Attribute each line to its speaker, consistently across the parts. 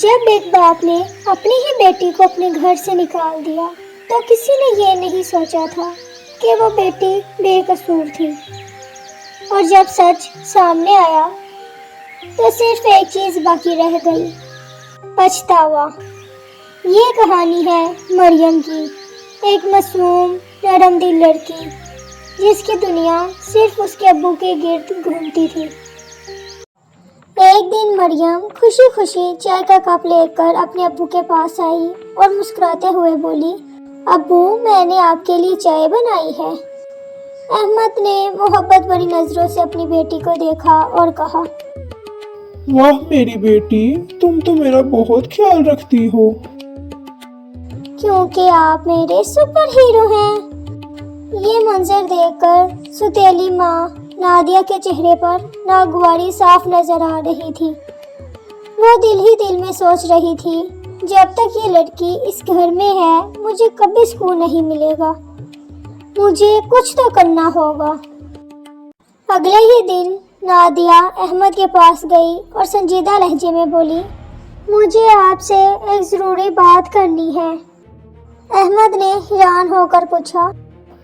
Speaker 1: جب ایک باپ نے اپنی ہی بیٹی کو اپنے گھر سے نکال دیا تو کسی نے یہ نہیں سوچا تھا کہ وہ بیٹی بے قصور تھی، اور جب سچ سامنے آیا تو صرف ایک چیز باقی رہ گئی: پچھتاوا۔ یہ کہانی ہے مریم کی، ایک معصوم نرم دل لڑکی جس کی دنیا صرف اس کے ابو کے گرد گھومتی تھی۔ ایک دن مریم خوشی خوشی چائے کا کپ لے کر اپنے ابو کے پاس آئی اور مسکراتے ہوئے بولی: ابو، میں نے آپ کے لیے چائے بنائی ہے۔ احمد نے محبت بھری نظروں سے اپنی بیٹی کو دیکھا اور کہا:
Speaker 2: واہ میری بیٹی، تم تو میرا بہت خیال رکھتی ہو۔
Speaker 1: کیونکہ آپ میرے سپر ہیرو ہیں۔ یہ منظر دیکھ کر ستیلی ماں نادیہ کے چہرے پر ناگواری صاف نظر آ رہی تھی۔ وہ دل ہی دل میں سوچ رہی تھی، جب تک یہ لڑکی اس گھر میں ہے مجھے کبھی سکون نہیں ملے گا، مجھے کچھ تو کرنا ہوگا۔ اگلے ہی دن نادیہ احمد کے پاس گئی اور سنجیدہ لہجے میں بولی: مجھے آپ سے ایک ضروری بات کرنی ہے۔ احمد نے حیران ہو کر پوچھا: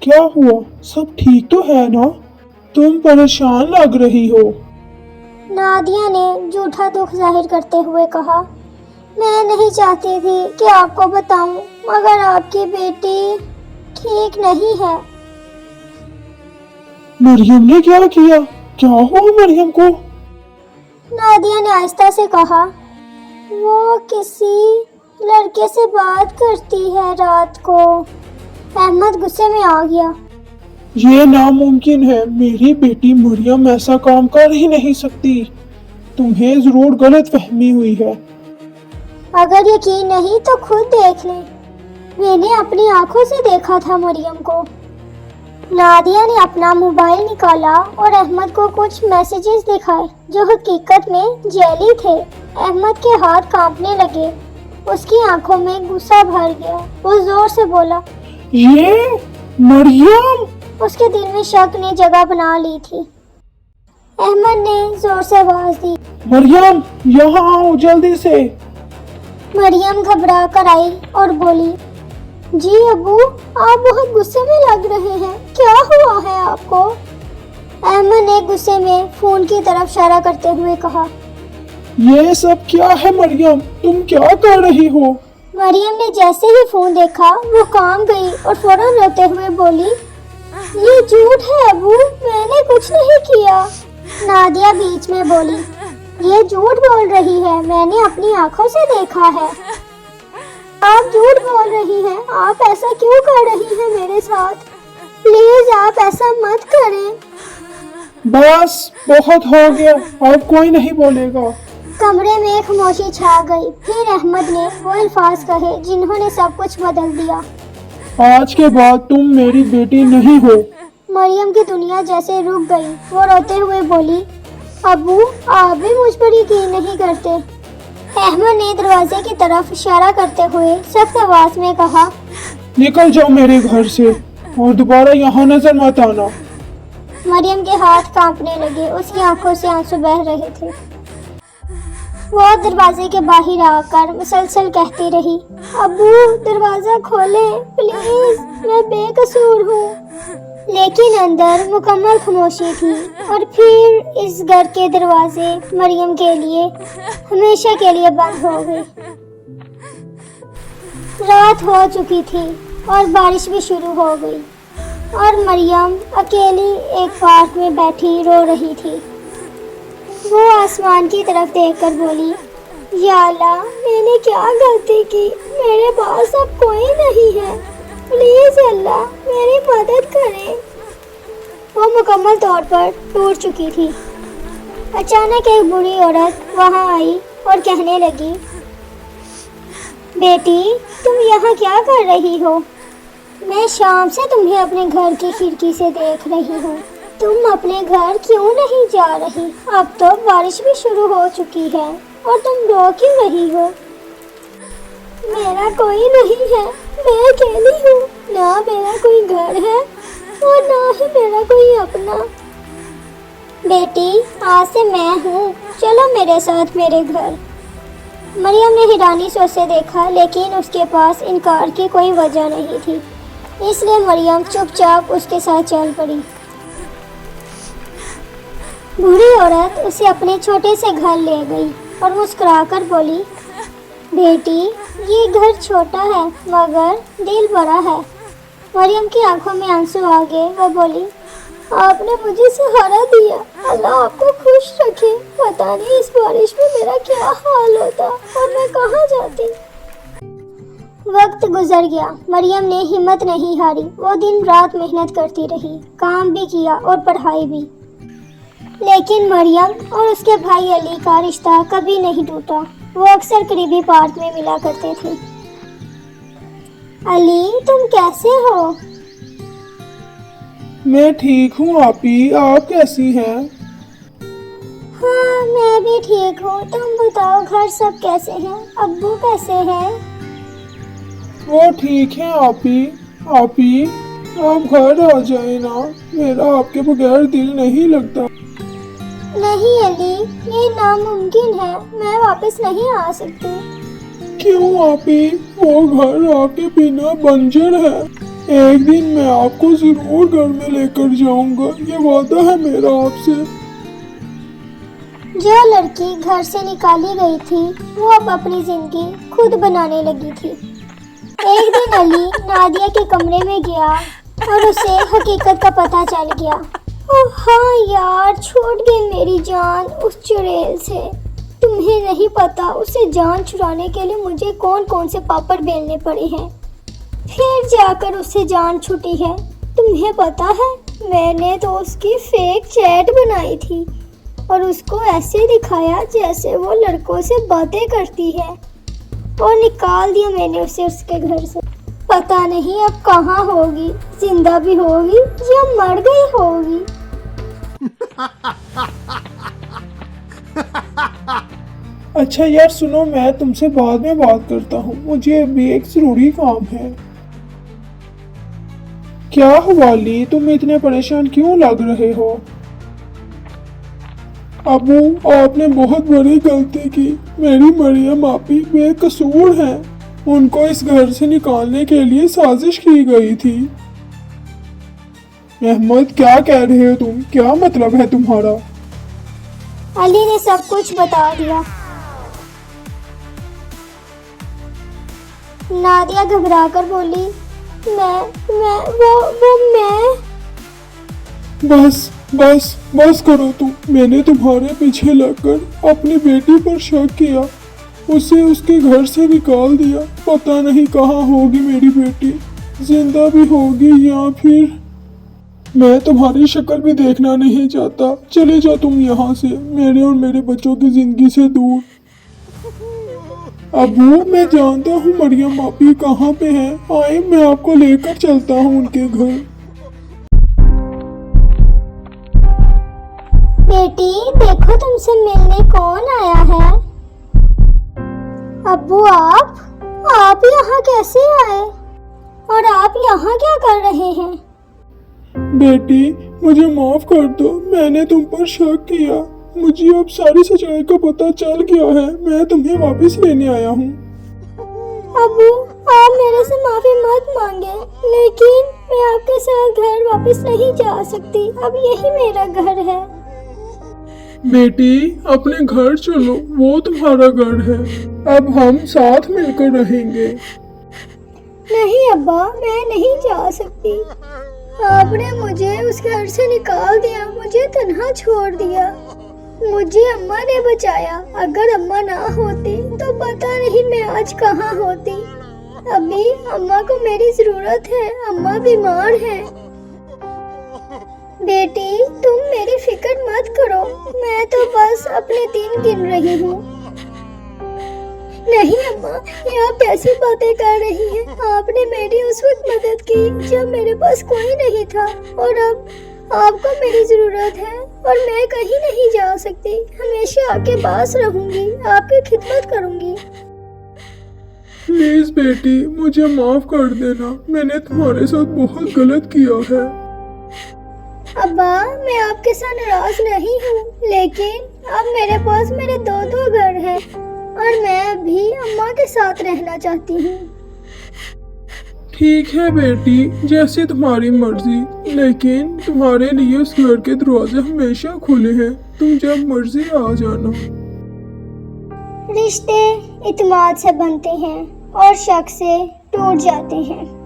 Speaker 2: کیا ہوا؟ سب ٹھیک تو ہے نا؟ تم پریشان لگ رہی ہو۔
Speaker 1: نادیہ نے جھوٹا دکھ ظاہر کرتے ہوئے کہا: میں نہیں چاہتی تھی کہ آپ کو بتاؤں، مگر آپ کی بیٹی ٹھیک نہیں ہے۔
Speaker 2: مریم نے کیا کیا؟ کیا ہوا مریم کو؟
Speaker 1: نادیہ نے آہستہ سے کہا: وہ کسی لڑکے سے بات کرتی ہے رات کو۔ احمد غصے میں آ گیا۔
Speaker 2: یہ ناممکن ہے، میری بیٹی مریم ایسا کام کر ہی نہیں سکتی، تمہیں ضرور غلط فہمی ہوئی ہے۔
Speaker 1: اگر یقین نہیں تو خود دیکھ لیں، میں نے اپنی آنکھوں سے دیکھا تھا مریم کو۔ نادیہ نے اپنا موبائل نکالا اور احمد کو کچھ میسیجز دکھائے جو حقیقت میں جعلی تھے۔ احمد کے ہاتھ کانپنے لگے، اس کی آنکھوں میں غصہ بھر گیا۔ وہ زور سے بولا:
Speaker 2: یہ مریم!
Speaker 1: اس کے دل میں شک نے جگہ بنا لی تھی۔ احمد نے زور سے آواز دی:
Speaker 2: مریم، یہاں آؤ جلدی سے۔
Speaker 1: مریم گھبرا کر آئی اور بولی: جی ابو، آپ بہت غصے میں لگ رہے ہیں، کیا ہوا ہے آپ کو؟ احمد نے غصے میں فون کی طرف اشارہ کرتے ہوئے کہا:
Speaker 2: یہ سب کیا ہے مریم؟ تم کیا کر رہی ہو؟
Speaker 1: مریم نے جیسے ہی فون دیکھا وہ کام گئی اور فوراً روتے ہوئے بولی: یہ جھوٹ ہے ابو، میں نے کچھ نہیں کیا۔ نادیہ بیچ میں بولی: یہ جھوٹ بول رہی ہے، میں نے اپنی آنکھوں سے دیکھا ہے۔ آپ جھوٹ بول رہی ہیں، آپ ایسا کیوں کر رہی ہیں میرے ساتھ؟ پلیز آپ ایسا مت کریں۔
Speaker 2: بس بہت ہو گیا، اب کوئی نہیں بولے گا۔
Speaker 1: کمرے میں خاموشی چھا گئی۔ پھر احمد نے وہ الفاظ کہے جنہوں نے سب کچھ بدل دیا:
Speaker 2: آج کے بعد تم میری بیٹی نہیں ہو۔
Speaker 1: مریم کی دنیا جیسے رک گئی۔ وہ روتے ہوئے بولی: ابو، آپ بھی مجھ پر یقین نہیں کرتے۔ احمد نے دروازے کی طرف اشارہ کرتے ہوئے سخت آواز میں کہا:
Speaker 2: نکل جاؤ میرے گھر سے اور دوبارہ یہاں نظر مت آنا۔
Speaker 1: مریم کے ہاتھ کانپنے لگے، اس کی آنکھوں سے آنسو بہہ رہے تھے۔ وہ دروازے کے باہر آ کر مسلسل کہتی رہی: ابو، دروازہ کھولیں پلیز، میں بے قصور ہوں۔ لیکن اندر مکمل خاموشی تھی، اور پھر اس گھر کے دروازے مریم کے لیے ہمیشہ کے لیے بند ہو گئے۔ رات ہو چکی تھی اور بارش بھی شروع ہو گئی، اور مریم اکیلی ایک پارک میں بیٹھی رو رہی تھی۔ وہ آسمان کی طرف دیکھ کر بولی: یا اللہ، میں نے کیا غلطی کی؟ میرے پاس اب کوئی نہیں ہے، پلیز اللہ میری مدد کریں۔ وہ مکمل طور پر ٹوٹ چکی تھی۔ اچانک ایک بوڑھی عورت وہاں آئی اور کہنے لگی: بیٹی، تم یہاں کیا کر رہی ہو؟ میں شام سے تمہیں اپنے گھر کی کھڑکی سے دیکھ رہی ہوں، تم اپنے گھر کیوں نہیں جا رہی؟ اب تو بارش بھی شروع ہو چکی ہے اور تم رو کیوں رہی ہو؟ میرا کوئی نہیں ہے، میں اکیلی ہوں، نہ میرا کوئی گھر ہے اور نہ ہی میرا کوئی اپنا۔ بیٹی، آج سے میں ہوں، چلو میرے ساتھ میرے گھر۔ مریم نے حیرانی سے اسے دیکھا، لیکن اس کے پاس انکار کی کوئی وجہ نہیں تھی، اس لیے مریم چپ چاپ اس کے ساتھ چل پڑی۔ بوڑھی عورت اسے اپنے چھوٹے سے گھر لے گئی اور مسکرا کر بولی، بیٹی یہ گھر چھوٹا ہے مگر دل بڑا ہے۔ مریم کی آنکھوں میں آنسو آ گئے، وہ بولی، آپ نے مجھے سہارا دیا، اللہ آپ کو خوش رکھے، پتہ نہیں اس بارش میں میرا کیا حال ہوتا اور میں کہاں جاتی۔ وقت گزر گیا، مریم نے ہمت نہیں ہاری، وہ دن رات محنت کرتی رہی، کام بھی کیا اور پڑھائی بھی، لیکن مریم اور اس کے بھائی علی کا رشتہ کبھی نہیں ٹوٹا۔ وہ اکثر قریبی پارک میں ملا کرتے تھے۔ علی تم کیسے ہو؟
Speaker 2: میں ٹھیک ہوں آپی، آپ کیسی ہیں؟
Speaker 1: ہاں میں بھی ٹھیک ہوں، تم بتاؤ گھر سب کیسے ہیں؟ ابو کیسے ہیں؟
Speaker 2: وہ ٹھیک ہیں آپی۔ آپی آپ گھر آ جائیں نا، میرا آپ کے بغیر دل نہیں لگتا۔
Speaker 1: نہیں علی، یہ ناممکن ہے، میں واپس نہیں آ سکتی۔
Speaker 2: کیوں آپی؟ وہ گھر آپ کے بنا بنجر ہے۔ ایک دن میں آپ کو ضرور گھر میں لے کر جاؤں گا، یہ وعدہ ہے میرا آپ سے۔
Speaker 1: جو لڑکی گھر سے نکالی گئی تھی وہ اب اپنی زندگی خود بنانے لگی تھی۔ ایک دن علی نادیہ کے کمرے میں گیا اور اسے حقیقت کا پتہ چل گیا۔ اوہ ہاں یار، چھوٹ گئی میری جان اس چڑیل سے۔ تمہیں نہیں پتا اسے جان چھڑانے کے لیے مجھے کون کون سے پاپڑ بیلنے پڑے ہیں، پھر جا کر اسے جان چھٹی ہے۔ تمہیں پتا ہے میں نے تو اس کی فیک چیٹ بنائی تھی اور اس کو ایسے دکھایا جیسے وہ لڑکوں سے باتیں کرتی ہے، اور نکال دیا میں نے اسے اس کے گھر سے۔ پتا نہیں اب کہاں ہوگی، زندہ بھی ہوگی یا مر گئی ہوگی۔
Speaker 2: اچھا یار سنو، میں تم سے بعد میں بات کرتا ہوں، مجھے ابھی ایک ضروری کام ہے۔ کیا ہوا علی، تم اتنے پریشان کیوں لگ رہے ہو؟ ابو آپ نے بہت بڑی غلطی کی، میری مریم آپی بے قصور ہیں، ان کو اس گھر سے نکالنے کے لیے سازش کی گئی تھی۔ احمد کیا کہہ رہے ہو تم؟ کیا مطلب ہے تمہارا؟
Speaker 1: علی نے سب کچھ بتا دیا۔ نادیہ گھبرا کر بولی،
Speaker 2: بس کرو تم، میں نے تمہارے پیچھے لگ کر اپنی بیٹی پر شک کیا، اسے اس کے گھر سے نکال دیا، پتہ نہیں کہاں ہوگی میری بیٹی، زندہ بھی ہوگی یا پھر میں تمہاری شکل بھی دیکھنا نہیں چاہتا، چلے جاؤ تم یہاں سے، میرے اور میرے بچوں کی زندگی سے دور۔ ابو میں جانتا ہوں مریم آپی کہاں پہ ہیں، آئے میں آپ کو لے کر چلتا ہوں ان کے گھر۔
Speaker 1: بیٹی دیکھو تم سے ملنے کون آیا ہے۔ ابو آپ یہاں کیسے آئے اور آپ یہاں کیا کر رہے ہیں؟
Speaker 2: بیٹی مجھے معاف کر دو، میں نے تم پر شک کیا، مجھے اب ساری سچائی کا پتہ چل گیا ہے، میں تمہیں واپس لینے آیا ہوں۔
Speaker 1: ابو آپ میرے سے معافی مت مانگے، لیکن میں آپ کے ساتھ گھر واپس نہیں جا سکتی، اب یہی میرا گھر ہے۔
Speaker 2: بیٹی اپنے گھر چلو، وہ تمہارا گھر ہے، اب ہم ساتھ مل کر رہیں گے۔
Speaker 1: نہیں ابا، میں نہیں جا سکتی، آپ نے مجھے اس گھر سے نکال دیا، مجھے تنہا چھوڑ دیا، مجھے اماں نے بچایا، اگر اماں نہ ہوتی تو پتہ نہیں میں آج کہاں ہوتی۔ ابھی اماں کو میری ضرورت ہے، اماں بیمار ہیں۔ بیٹی تم میری فکر مت کرو، میں تو بس اپنے دن گن رہی ہوں۔ نہیں اماں، یہ آپ کیسی باتیں کر رہی ہیں، آپ نے میری اس وقت مدد کی جب میرے پاس کوئی نہیں تھا، اور اب آپ کو میری ضرورت ہے اور میں کہیں نہیں جا سکتی، ہمیشہ آپ کے پاس رہوں گی، آپ کی خدمت کروں گی۔
Speaker 2: پلیز بیٹی مجھے معاف کر دینا، میں نے تمہارے ساتھ بہت غلط کیا ہے۔
Speaker 1: ابا میں آپ کے ساتھ ناراض نہیں ہوں، لیکن اب میرے پاس میرے دو گھر ہیں اور میں اب بھی اماں کے ساتھ رہنا چاہتی ہوں۔
Speaker 2: ٹھیک ہے بیٹی، جیسی تمہاری مرضی، لیکن تمہارے لیے اس گھر کے دروازے ہمیشہ کھلے ہیں، تم جب مرضی آ جانا۔
Speaker 1: رشتے اعتماد سے بنتے ہیں اور شک سے ٹوٹ جاتے ہیں۔